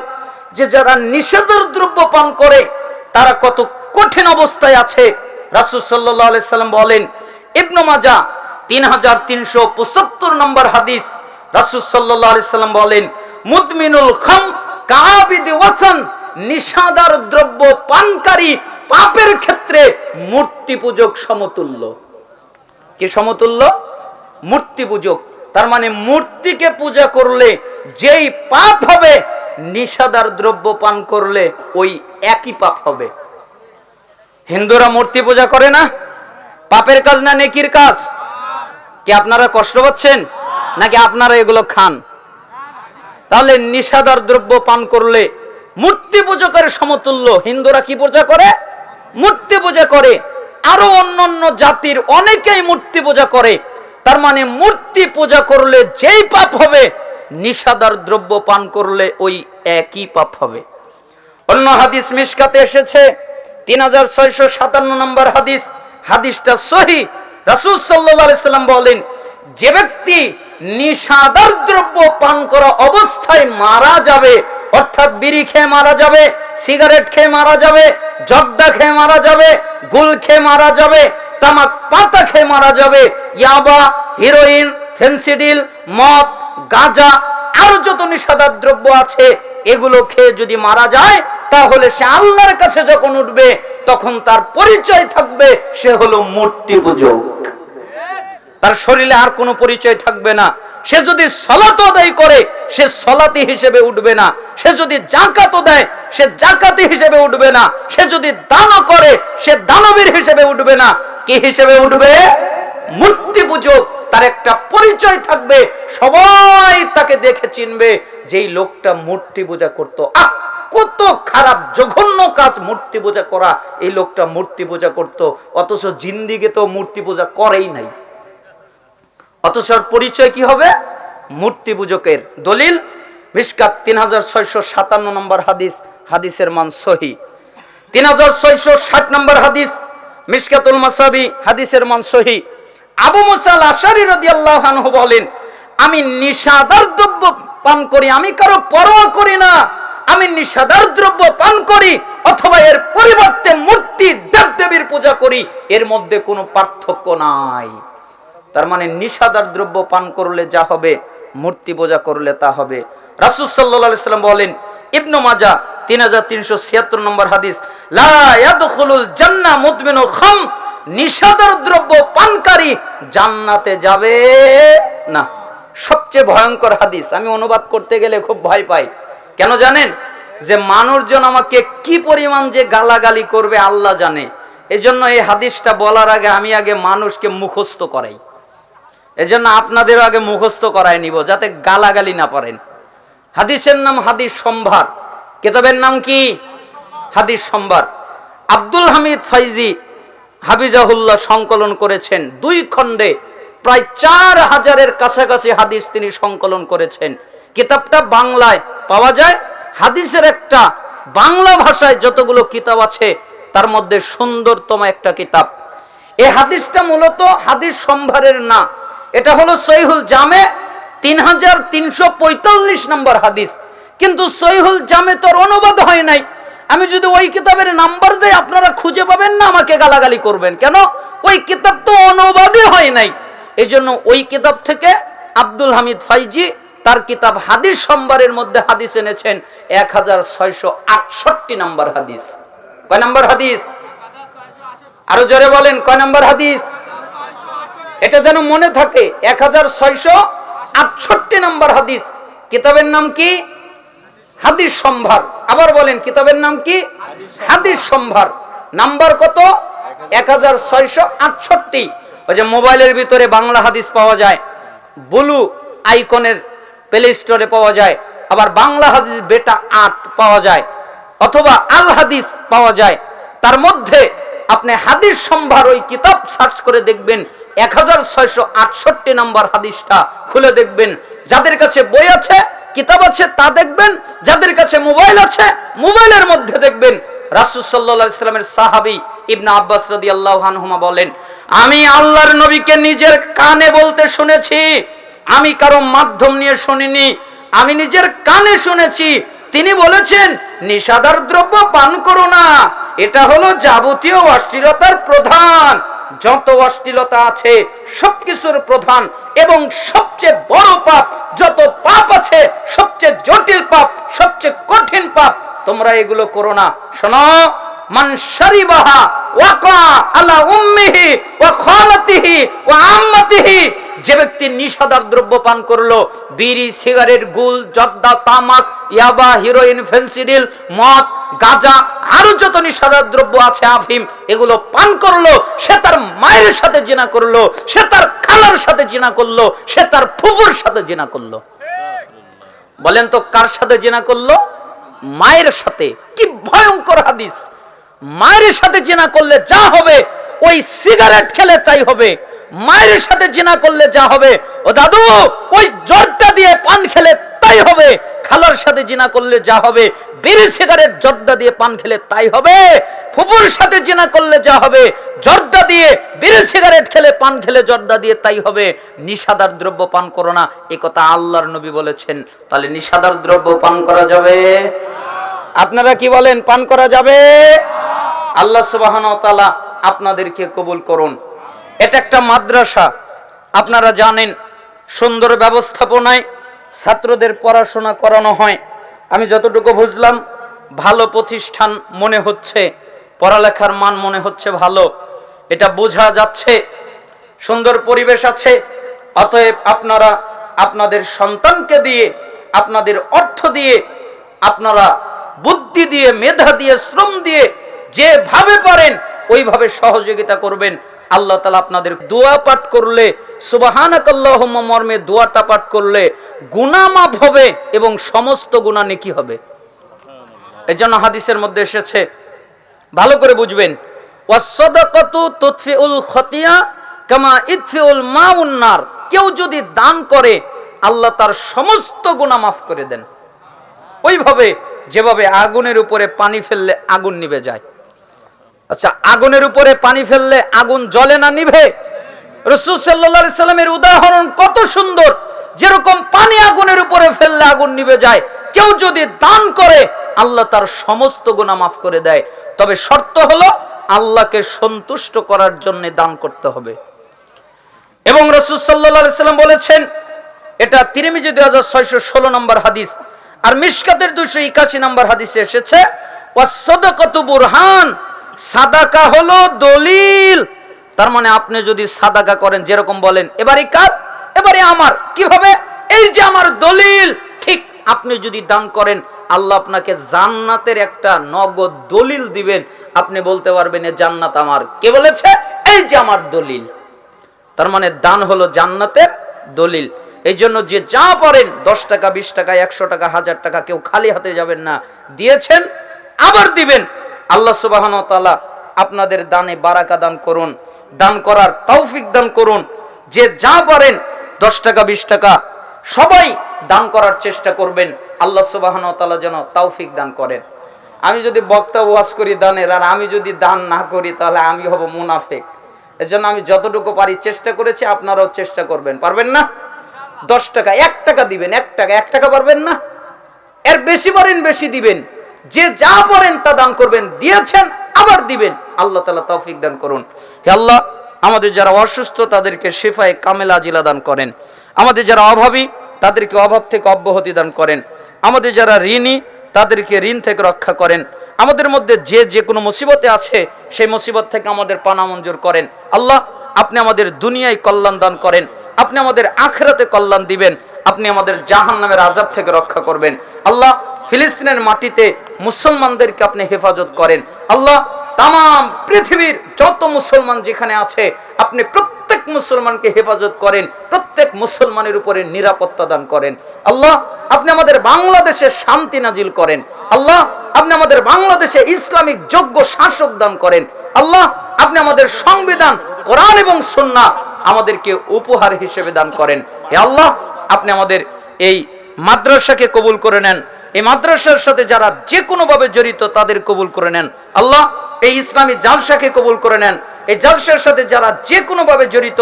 যে যারা নিষেধাজ্ঞার দ্রব্য পান করে তারা কত কঠিন অবস্থায় আছে। রাসূল সাল্লাল্লাহু আলাইহি সাল্লাম বলেন, ইবনে মাজাহ 3375 নম্বর হাদিস, রাসূল সাল্লাল্লাহু আলাইহি সাল্লাম বলেন, মুদমিনুল খাম কাআবিদি ওয়াসান, নিষেধাজ্ঞার দ্রব্য পানকারী পাপের ক্ষেত্রে মূর্তি পূজক সমতুল্য। কি সমতুল্য? মূর্তি পূজক। তার মানে মূর্তিকে পূজা করলে যেই পাপ হবে, নিষেধাজ্ঞার দ্রব্য পান করলে ওই একই পাপ হবে। হিন্দুরা মূর্তি পূজা করে না? পাপের কাজ না নেকির কাজ? কি আপনারা কষ্ট পাচ্ছেন নাকি আপনারা এগুলো খান? তাহলে নিষাদার দ্রব্য পান করলে মূর্তি পূজকের সমতুল্য। হিন্দুরা কি পূজা করে? মূর্তি পূজা করে। আরো অন্যান্য জাতির অনেকেই মূর্তি পূজা করে। তার মানে মূর্তি পূজা করলে যেই পাপ হবে, নিষাদার দ্রব্য পান করলে ওই একই পাপ হবে। অন্য হাদিস মিশকাতে এসেছে 3657 নম্বর হাদিস, হাদিসটা সহিহ। রাসূল সাল্লাল্লাহু আলাইহি সাল্লাম বলেন, যে ব্যক্তি নিষাদার দ্রব্য পান করা অবস্থায় মারা যাবে, অর্থাৎ বিড়ি খেয়ে মারা যাবে, সিগারেট খেয়ে মারা যাবে, জর্দা খেয়ে মারা যাবে, গুল খেয়ে মারা যাবে, তামাক পাতা খেয়ে মারা যাবে, ইয়াবা, হিরোইন, ফেন্সিডিল, মদ, গাঁজা আর যত নিষাদার দ্রব্য আছে এগুলো খেয়ে যদি মারা যায়, তাহলে সে আল্লাহর কাছে যখন উঠবে তখন তার পরিচয় থাকবে সে হলো মূর্তি পূজক। তার শরীরে আর কোনো পরিচয় থাকবে না। সে যদি সালাত আদায় করে সে সালাতি হিসেবে উঠবে না, সে যদি যাকাত দেয় সে যাকাতি হিসেবে উঠবে না, সে যদি দান করে সে দানবীর হিসেবে উঠবে না। কি হিসেবে উঠবে? মূর্তি পূজক। তার একটা পরিচয় থাকবে, সবাই তাকে দেখে চিনবে যে এই লোকটা মূর্তি পূজা করতো। কত খারাপ জঘন্য কাজ মূর্তি পূজা করা, এই লোকটা মূর্তি পূজা করতো, অথচ জিন্দিগি তো মূর্তি পূজা করেই নাই, অথচ পরিচয় কি হবে? মূর্তি পূজকের। দলিল মিশকাত 3657 নম্বর হাদিস, হাদিসের মান সহিহ। 3660 নম্বর হাদিস মিশকাতুল মাসাবি, হাদিসের মান সহিহ। আবু মুসা আল আশআরী রাদিয়াল্লাহু আনহু বলেন, আমি নিষাদার দ্রব্য পান করি, আমি কারো পরোয়া করি না, আমি নিষাদার দ্রব্য পান করি অথবা এর পরিবর্তে মূর্তি দেবদেবীর পূজা করি, এর মধ্যে কোনো পার্থক্য নাই। তার মানে নিষাদার দ্রব্য পান করলে যা হবে, মূর্তি পূজা করলে তা হবে। রাসূল সাল্লাল্লাহু আলাইহি সাল্লাম বলেন, ইবনে মাজাহ 3376 নম্বর হাদিস, লা ইয়াদখুলুল জান্নাহ মুদমিনু খাম, নিষাদার দ্রব্য পানকারী জান্নাতে যাবে না। সবচেয়ে ভয়ঙ্কর হাদিস, আমি অনুবাদ করতে গেলে খুব ভয় পাই। কেন জানেন? যে মানুষজন আমাকে কি পরিমাণ যে গালাগালি করবে আল্লাহ জানে। এজন্য এই হাদিসটা বলার আগে আমি আগে মানুষকে মুখস্থ করাই, এজন্য আপনাদেরও আগে মুখস্থ করাই নিব যাতে গালাগালি না পারেন। হাদিসের নাম হাদিস সম্ভার, কিতাবের নাম কি? হাদিস সম্ভার। আব্দুল হামিদ ফাইজি হাফিজাহুল্লাহ সংকলন করেছেন 2 খণ্ডে, প্রায় 4000-এর কাছাকাছি হাদিস তিনি সংকলন করেছেন। কিতাবটা বাংলায় পাওয়া যায়। হাদিসের একটা বাংলা ভাষায় যতগুলো কিতাব আছে তার মধ্যে সুন্দরতম একটা কিতাব। এই হাদিসটা মূলত হাদিস সম্ভারের না, এটা হলো সহিহুল জামে 3345 নম্বর হাদিস। কিন্তু সহিহুল জামে তোর অনুবাদ হয় নাই। আমি যদি ওই কিতাবের নাম্বার দেই আপনারা খুঁজে পাবেন না, আমাকে গালাগালি করবেন। কেন? ওই কিতাব তো অনুবাদই হয় নাই। এই জন্য ওই কিতাব থেকে আব্দুল হামিদ ফাইজি তার কিতাব হাদিস সম্ভারের মধ্যে হাদিস এনেছেন 1668 নম্বর হাদিস। কয় নম্বর হাদিস? আরো জোরে বলেন, কয় নম্বর হাদিস? এটা যেন মনে থাকে, 1668 নম্বর হাদিস। কিতাবের নাম কি? হাদিস সম্ভার। আবার বলেন, কিতাবের নাম কি? হাদিস সম্ভার। নাম্বার কত? 1668। ওই যে মোবাইলের ভিতরে বাংলা হাদিস পাওয়া যায়, ব্লু আইকনের প্লে স্টোরে পাওয়া যায়, আবার বাংলা হাদিস বেটা 8 পাওয়া যায়, অথবা আল হাদিস পাওয়া যায়। তার মধ্যে আপনি হাদিস সম্ভার ওই কিতাব সার্চ করে দেখবেন, 1668 নম্বর হাদিসটা খুলে দেখবেন। যাদের কাছে বই আছে, কিতাব আছে তা দেখবেন, যাদের কাছে মোবাইল আছে মোবাইলের মধ্যে দেখবেন। রাসূল সাল্লাল্লাহু আলাইহি সাল্লামের সাহাবী ইবনে আব্বাস রাদিয়াল্লাহু আনহুমা বলেন, আমি আল্লাহর নবীকে নিজের কানে বলতে শুনেছি, আমি কারো মাধ্যম নিয়ে শুনিনি, আমি নিজের কানে শুনেছি। তিনি বলেছেন, নিষাদার দ্রব্য পান করো না, এটা হলো যাবতীয় অশ্লীলতার প্রধান। যত অশ্লীলতা আছে সবকিছুর প্রধান এবং সবচেয়ে বড় পাপ। যত পাপ আছে সবচেয়ে জটিল পাপ, সবচেয়ে কঠিন পাপ, তোমরা এগুলো করো না। শোনো, মান শারিবাহা ওয়াকা আলা উম্মিহি ওয়া খালাতিহি ওয়া আম্মাতিহি, যে ব্যক্তি নিষাদার দ্রব্য পান করলো, বিড়ি, সিগারেট, গুল, জর্দা, তামাক, ইয়াবা, হিরোইন, ফেন্সিডিল, মদ, গাঁজা আরো যত নিষাদার দ্রব্য আছে, আফিম, এগুলো পান করলো, সে তার মায়ের সাথে জিনা করলো, সে তার খালার সাথে জিনা করলো, সে তার ফুফুর সাথে জিনা করলো। বলেন তো কার সাথে জিনা করলো? মায়ের সাথে। কি ভয়ঙ্কর হাদিস! মায়ের সাথে জিনা করলে যা হবে ওই সিগারেট খেলে তাই হবে। মায়ের সাথে জিনা করলে যা হবে, ও দাদু ওই জর্দা দিয়ে পান খেলে তাই হবে। খালার সাথে জিনা করলে যা হবে, বিড়ি সিগারেট জর্দা দিয়ে পান খেলে তাই হবে। ফুফুর সাথে জিনা করলে যা হবে, জর্দা দিয়ে বিড়ি সিগারেট খেলে পান খেলে জর্দা দিয়ে তাই হবে। নিশাদার দ্রব্য পান করো না, এই কথা আল্লাহর নবী বলেছেন। তাহলে নিশাদার দ্রব্য পান করা যাবে? আপনারা কি বলেন, পান করা যাবে? আল্লাহ সুবহানাহু ওয়া তাআলা আপনাদেরকে কবুল করুন। এটা একটা মাদ্রাসা, আপনারা জানেন সুন্দর ব্যবস্থাপনায় ছাত্রদের পড়াশোনা করানো হয়। আমি যতটুকু বুঝলাম ভালো প্রতিষ্ঠান মনে হচ্ছে, পড়ালেখার মান মনে হচ্ছে ভালো, এটা বোঝা যাচ্ছে। সুন্দর পরিবেশ আছে। অতএব আপনারা আপনাদের সন্তানকে দিয়ে, আপনাদের অর্থ দিয়ে, আপনারা বুদ্ধি দিয়ে, মেধা দিয়ে, শ্রম দিয়ে যেভাবে পারেন ওইভাবে সহযোগিতা করবেন। আল্লাহ তাআলা আপনাদের দোয়া পাঠ করলে, সুবহানাকাল্লাহুম্মা মর্মে দোয়াটা পাঠ করলে গুনাহ মাফ হবে এবং সমস্ত গুনাহ নেকি হবে। এজন্য হাদিসের মধ্যে এসেছে, ভালো করে বুঝবেন, ওয়াসসাদাকাতু তুতফিউল খতিয়া কামা ইতফিউল মাউন নার। কেউ যদি দান করে আল্লাহ তার সমস্ত গুনাহ মাফ করে দেন, ওইভাবে যেভাবে আগুনের উপরে পানি ফেললে আগুন নিভে যায়। আচ্ছা, আগুনের উপরে পানি ফেললে আগুন জ্বলে না, নিভে? রাসূল সাল্লাল্লাহু আলাইহি সাল্লামের উদাহরণ কত সুন্দর। যেরকম পানি আগুনের উপরে ফেললে আগুন নিভে যায়, কেউ যদি দান করে আল্লাহ তার সমস্ত গুনাহ মাফ করে দেয়। তবে শর্ত হলো আল্লাহকে সন্তুষ্ট করার জন্য দান করতে হবে। এবং রাসূল সাল্লাল্লাহু আলাইহি সাল্লাম বলেছেন, এটা তিরমিজি 2616 নম্বর হাদিস, আর মিশকাতের 281 নম্বর হাদিসে এসেছে, ওয়াসসাদাকাতু বুরহান, সাদাকা হলো দলিল। তার মানে আপনি যদি সাদাকা করেন, যেরকম বলেন এবারে কার, এবারে আমার, কিভাবে? এই যে আমার দলিল। ঠিক আপনি যদি দান করেন আল্লাহ আপনাকে জান্নাতের একটা নগদ দলিল দিবেন। আপনি বলতে পারবেন এ জান্নাত আমার। কে বলেছে? এই যে আমার দলিল। তার মানে দান হলো জান্নাতের দলিল। এই জন্য যে যা পারেন, 10 টাকা, 20 টাকা, 100 টাকা, 1000 টাকা, কেউ খালি হাতে যাবেন না। দিয়েছেন আবার দিবেন। আল্লাহ সুবহানাহু ওয়া তাআলা আপনাদের দানে বারাকা দান করুন, দান করার তৌফিক দান করুন। যে যা পারেন 10 টাকা, 20 টাকা সবাই দান করার চেষ্টা করবেন। আল্লাহ সুবহানাহু ওয়া তাআলা যেন তৌফিক দান করেন। আমি যদি বক্তা ওয়াজ করি দানের, আর আমি যদি দান না করি, তাহলে আমি হব মুনাফিক। এজন্য আমি যতটুকু পারি চেষ্টা করেছি, আপনারাও চেষ্টা করবেন। পারবেন না? 10 টাকা, 1 টাকা দিবেন, 1 টাকা পারবেন না? এর বেশি পারেন বেশি দিবেন। যে যা পারেন তা দান করবেন। দিয়েছেন আবার দিবেন। আল্লাহ তাআলা তৌফিক দান করুন। হে আল্লাহ, আমাদের যারা অসুস্থ তাদেরকে শিফায়ে কামেলা আজিলা দান করেন। আমাদের যারা অভাবী তাদেরকে অভাব থেকে অব্যাহতি দান করেন। আমাদের যারা ঋণী তাদেরকে ঋণ থেকে রক্ষা করেন। আমাদের মধ্যে যে কোনো মুসিবতে আছে সেই মুসিবত থেকে আমাদের পানা মঞ্জুর করেন। আল্লাহ, আপনি আমাদের দুনিয়ায় কল্যাণ দান করেন, আপনি আমাদের আখিরাতে কল্যাণ দিবেন, আপনি আমাদের জাহান্নামের আযাব থেকে রক্ষা করবেন। আল্লাহ, ফিলিস্তিনের মাটিতে মুসলমানদেরকে আপনি হেফাজত করেন। আল্লাহ, তাম পৃথিবীর যত মুসলমান যেখানে আছে আপনি প্রত্যেক মুসলমানকে হেফাজত করেন, প্রত্যেক মুসলমানের উপরে নিরাপত্তা দান করেন। আল্লাহ, আপনি আমাদের বাংলাদেশে শান্তি নাজিল করেন। আল্লাহ, আপনি আমাদের বাংলাদেশে ইসলামিক যোগ্য শাসক দান করেন। আল্লাহ, আপনি আমাদের সংবিধান কোরআন এবং সুন্নাহ আমাদেরকে উপহার হিসেবে দান করেন। হে আল্লাহ, আপনি আমাদের এই মাদ্রাসাকে কবুল করে নেন। এই মাদ্রাসার সাথে যারা যে কোনো ভাবে জড়িত তাদের কবুল করে নেন। আল্লাহ, এই ইসলামী জালসাকে কবুল করে নেন। এই জালসার সাথে যারা যে কোনো ভাবে জড়িত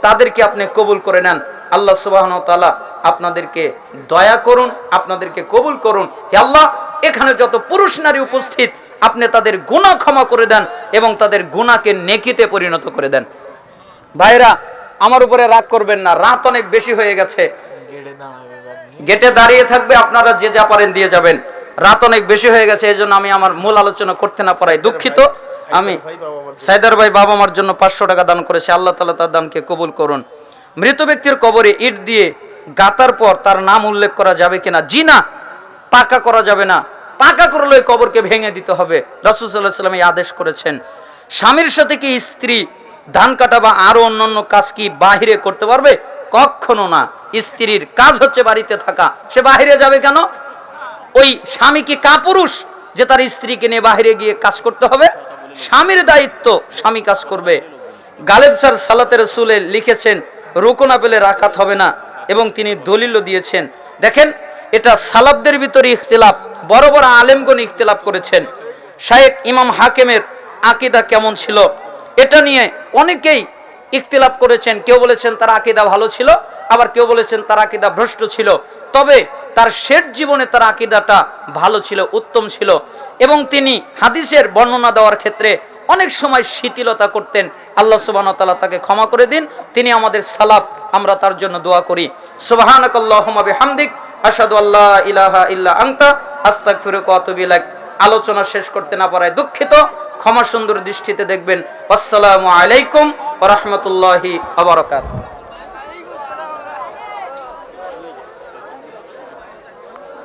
তাদেরকে আপনি কবুল করে নেন। আল্লাহ সুবহানাহু ওয়া তাআলা আপনাদেরকে দয়া করুন, আপনাদেরকে কবুল করুন। হে আল্লাহ, এখানে যত পুরুষ নারী উপস্থিত আপনি তাদের গুনাহ ক্ষমা করে দেন এবং তাদের গুনাহকে নেকিতে পরিণত করে দেন। ভাইরা, আমার উপরে রাগ করবেন না, রাত অনেক বেশি হয়ে গেছে। গেটে দাঁড়িয়ে থাকবে, আপনারা যে যা পারেন দিয়ে যাবেন। রাত অনেক বেশি হয়ে গেছে, এই জন্য আমি আমার মূল আলোচনা করতে না পারাই দুঃখিত। আমি সাইদার ভাই বাবা মার জন্য 500 টাকা দান করেছে। আল্লাহ তাআলা তার দানকে কবুল করুন। মৃত ব্যক্তির কবরে ইট দিয়ে গাতার পর তার নাম উল্লেখ করা যাবে কিনা? জি না, পাকা করা যাবে না। পাকা করলে ওই কবরকে ভেঙে দিতে হবে। রাসূল সাল্লাল্লাহু আলাইহি ওয়াসাল্লাম এই আদেশ করেছেন। স্বামীর সাথে কি স্ত্রী ধান কাটা বা আরো অন্যান্য কাজ কি বাহিরে করতে পারবে? কখনো না। স্ত্রীর কাজ হচ্ছে বাড়িতে থাকা, সে বাইরে যাবে কেন? ওই স্বামী কি কাপুরুষ যে তার স্ত্রীকে নিয়ে বাইরে গিয়ে কাজ করতে হবে? স্বামীর দায়িত্ব, স্বামী কাজ করবে। গালেব স্যার সালাতে রসুলে লিখেছেন রুকু না পেলে রাকাত হবে না, এবং তিনি দলিলও দিয়েছেন। দেখেন, এটা সালাফদের ভিতরে ইখতিলাফ, বড় বড় আলেমগণ ইখতিলাফ করেছেন। শায়েখ ইমাম হাকিমের আকীদা কেমন ছিল এটা নিয়ে অনেকেই ইখতিলাফ করেছেন। কেউ বলেছেন তার আকীদা ভালো ছিল, আবার কেউ বলেছেন তার আকীদা ভ্রষ্ট ছিল। তবে তার শেষ জীবনে তার আকীদাটা ভালো ছিল, উত্তম ছিল, এবং তিনি হাদিসের বর্ণনা দেওয়ার ক্ষেত্রে অনেক সময় শিথিলতা করতেন। আল্লাহ সুবহানাহু ওয়া তাআলা তাকে ক্ষমা করে দিন, তিনি আমাদের সালাফ, আমরা তার জন্য দোয়া করি। সুবহানাকাল্লাহুম্মা বিহামদিক আশহাদু আল্লা ইলাহা ইল্লা আনতা আস্তাগফিরুকা ওয়া আতুবু ইলাইক। আলোচনা শেষ করতে না পারায় দুঃখিত, ক্ষমা সুন্দর দৃষ্টিতে দেখবেন। আসসালামু আলাইকুম ওয়া রাহমাতুল্লাহি ওয়া বারাকাতুহু।